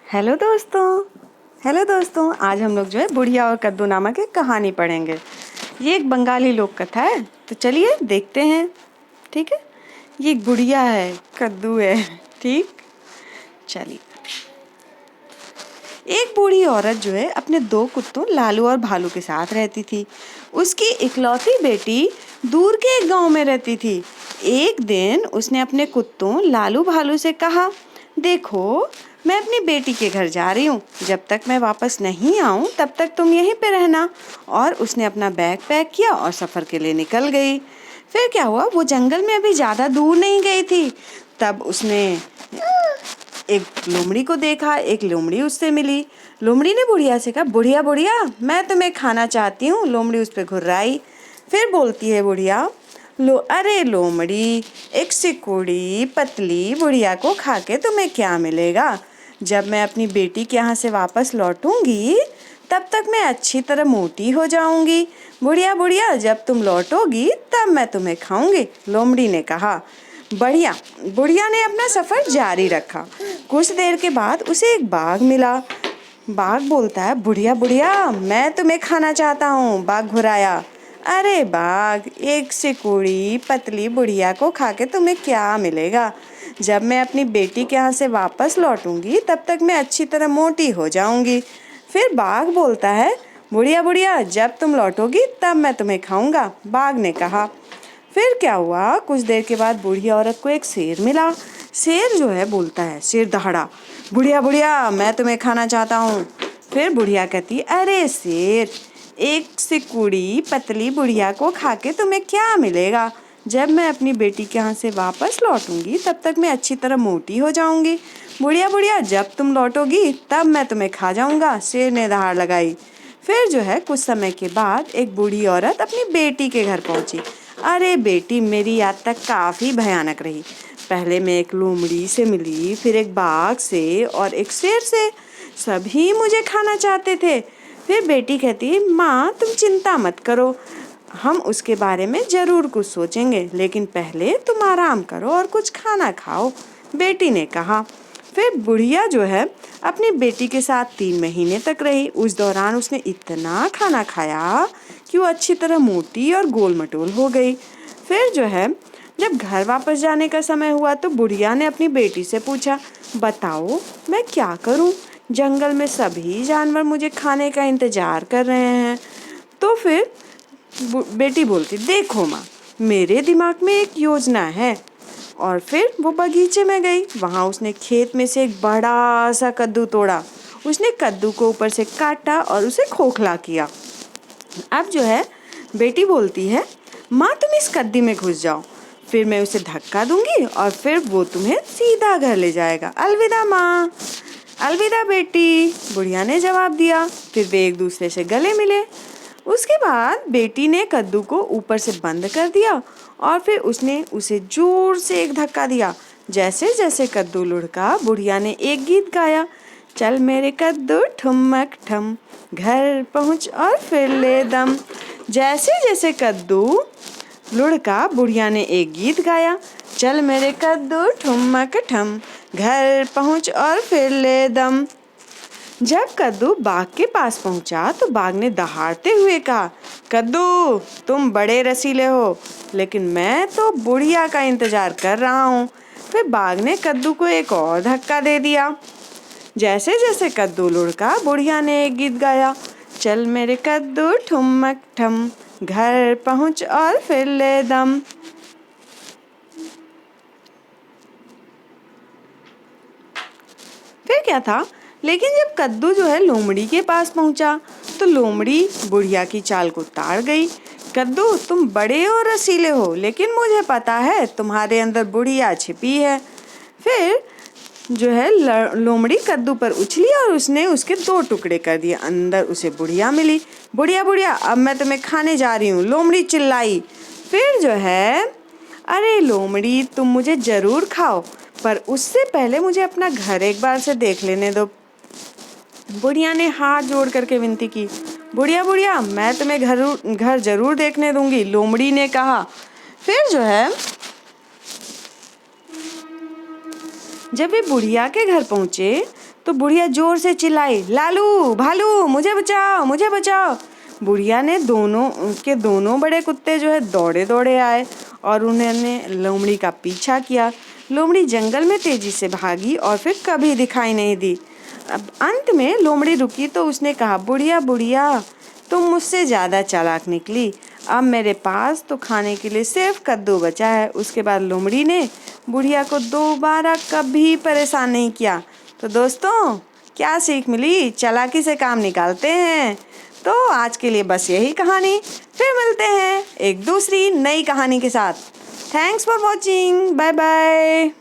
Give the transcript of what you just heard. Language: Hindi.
हेलो दोस्तों, आज हम लोग जो है बुढ़िया और कद्दू नामक एक कहानी पढ़ेंगे। ये एक बंगाली लोक कथा है, तो चलिए देखते हैं। ठीक है, ये एक बुढ़िया है, कद्दू है। ठीक, चलिए। एक बूढ़ी औरत जो है अपने 2 कुत्तों लालू और भालू के साथ रहती थी। उसकी इकलौती बेटी दूर के एक गांव में रहती थी। एक दिन उसने अपने कुत्तों लालू भालू से कहा, देखो, मैं अपनी बेटी के घर जा रही हूँ, जब तक मैं वापस नहीं आऊँ तब तक तुम यहीं पे रहना। और उसने अपना बैग पैक किया और सफ़र के लिए निकल गई। फिर क्या हुआ, वो जंगल में अभी ज़्यादा दूर नहीं गई थी, तब उसने एक लोमड़ी को देखा। एक लोमड़ी उससे मिली। लोमड़ी ने बुढ़िया से कहा, बुढ़िया बुढ़िया, मैं तुम्हें खाना चाहती हूँ। लोमड़ी उस पर घुर्राई। फिर बोलती है बुढ़िया, अरे लोमड़ी, एक सिकुड़ी पतली बुढ़िया को खा के तुम्हें क्या मिलेगा? जब मैं अपनी बेटी के यहाँ से वापस लौटूंगी तब तक मैं अच्छी तरह मोटी हो जाऊंगी। बुढ़िया बुढ़िया, जब तुम लौटोगी तब मैं तुम्हें खाऊंगी। लोमड़ी ने कहा। बढ़िया। बुढ़िया ने अपना सफ़र जारी रखा। कुछ देर के बाद उसे एक बाघ मिला। बाघ बोलता है, बुढ़िया बुढ़िया, मैं तुम्हें खाना चाहता हूँ। बाघ घुराया। अरे बाघ, एक सिकुड़ी पतली बुढ़िया को खा के तुम्हें क्या मिलेगा? जब मैं अपनी बेटी के यहाँ से वापस लौटूंगी तब तक मैं अच्छी तरह मोटी हो जाऊंगी। फिर बाघ बोलता है, बुढ़िया बुढ़िया, जब तुम लौटोगी तब मैं तुम्हें खाऊंगा। बाघ ने कहा। फिर क्या हुआ, कुछ देर के बाद बूढ़ी औरत को एक शेर मिला। शेर जो है बोलता है, शेर दहाड़ा, बुढ़िया बुढ़िया, मैं तुम्हें खाना चाहता हूँ। फिर बुढ़िया कहती, अरे शेर, एक सिकुड़ी पतली बुढ़िया को खा के तुम्हें क्या मिलेगा? जब मैं अपनी बेटी के यहाँ से वापस लौटूंगी तब तक मैं अच्छी तरह मोटी हो जाऊंगी। बुढ़िया बुढ़िया, जब तुम लौटोगी तब मैं तुम्हें खा जाऊंगा। शेर ने दहाड़ लगाई। फिर जो है कुछ समय के बाद एक बूढ़ी औरत अपनी बेटी के घर पहुंची। अरे बेटी, मेरी यात्रा काफ़ी भयानक रही। पहले मैं एक लोमड़ी से मिली, फिर एक बाघ से और एक शेर से। सभी मुझे खाना चाहते थे। फिर बेटी कहती, माँ तुम चिंता मत करो, हम उसके बारे में ज़रूर कुछ सोचेंगे, लेकिन पहले तुम आराम करो और कुछ खाना खाओ। बेटी ने कहा। फिर बुढ़िया जो है अपनी बेटी के साथ 3 महीने तक रही। उस दौरान उसने इतना खाना खाया कि वो अच्छी तरह मोटी और गोल मटोल हो गई। फिर जो है जब घर वापस जाने का समय हुआ तो बुढ़िया ने अपनी बेटी से पूछा, बताओ मैं क्या करूं? जंगल में सभी जानवर मुझे खाने का इंतजार कर रहे हैं। तो फिर बेटी बोलती, देखो माँ, मेरे दिमाग में एक योजना है। और फिर वो बगीचे में गई। वहाँ उसने खेत में से एक बड़ा सा कद्दू तोड़ा। उसने कद्दू को ऊपर से काटा और उसे खोखला किया। अब जो है बेटी बोलती है, माँ तुम इस कद्दी में घुस जाओ, फिर मैं उसे धक्का दूंगी और फिर वो तुम्हें सीधा घर ले जाएगा। अलविदा माँ। अलविदा बेटी, बुढ़िया ने जवाब दिया। फिर वे एक दूसरे से गले मिले। उसके बाद बेटी ने कद्दू को ऊपर से बंद कर दिया और फिर उसने उसे जोर से एक धक्का दिया। जैसे जैसे कद्दू लुढ़का, बुढ़िया ने एक गीत गाया, चल मेरे कद्दू ठुमक ठम, घर पहुँच और फिर ले दम। जैसे जैसे कद्दू लुढ़का, बुढ़िया ने एक गीत गाया, चल मेरे कद्दू ठुमक ठम, घर पहुँच और फिर ले दम। जब कद्दू बाघ के पास पहुंचा तो बाघ ने दहाड़ते हुए कहा, कद्दू तुम बड़े रसीले हो, लेकिन मैं तो बुढ़िया का इंतजार कर रहा हूँ। फिर बाघ ने कद्दू को एक और धक्का दे दिया। जैसे जैसे कद्दू लुढ़का, बुढ़िया ने एक गीत गाया, चल मेरे कद्दू ठुमक ठम, घर पहुँच और फिर ले दम। फिर क्या था, लेकिन जब कद्दू जो है लोमड़ी के पास पहुंचा तो लोमड़ी बुढ़िया की चाल को ताड़ गई। कद्दू तुम बड़े और रसीले हो, लेकिन मुझे पता है तुम्हारे अंदर बुढ़िया छिपी है। फिर जो है लोमड़ी कद्दू पर उछली और उसने उसके 2 टुकड़े कर दिए। अंदर उसे बुढ़िया मिली। बुढ़िया बुढ़िया, अब मैं तुम्हें खाने जा रही हूँ, लोमड़ी चिल्लाई। फिर जो है, अरे लोमड़ी तुम मुझे ज़रूर खाओ, पर उससे पहले मुझे अपना घर एक बार से देख लेने दो। बुढ़िया ने हाथ जोड़ करके विनती की, बुढ़िया बुढ़िया, मैं तुम्हें घर जरूर देखने दूंगी, लोमड़ी ने कहा। फिर जो है जब वे बुढ़िया के घर पहुँचे तो बुढ़िया जोर से चिल्लाई, लालू भालू मुझे बचाओ मुझे बचाओ। बुढ़िया ने दोनों बड़े कुत्ते जो है दौड़े दौड़े आए और उन्होंने लोमड़ी का पीछा किया। लोमड़ी जंगल में तेजी से भागी और फिर कभी दिखाई नहीं दी। अब अंत में लोमड़ी रुकी तो उसने कहा, बुढ़िया बुढ़िया तुम मुझसे ज़्यादा चालाक निकली। अब मेरे पास तो खाने के लिए सिर्फ कद्दू बचा है। उसके बाद लोमड़ी ने बुढ़िया को दोबारा कभी परेशान नहीं किया। तो दोस्तों, क्या सीख मिली? चालाकी से काम निकालते हैं। तो आज के लिए बस यही कहानी। फिर मिलते हैं एक दूसरी नई कहानी के साथ। Thanks for watching. Bye bye.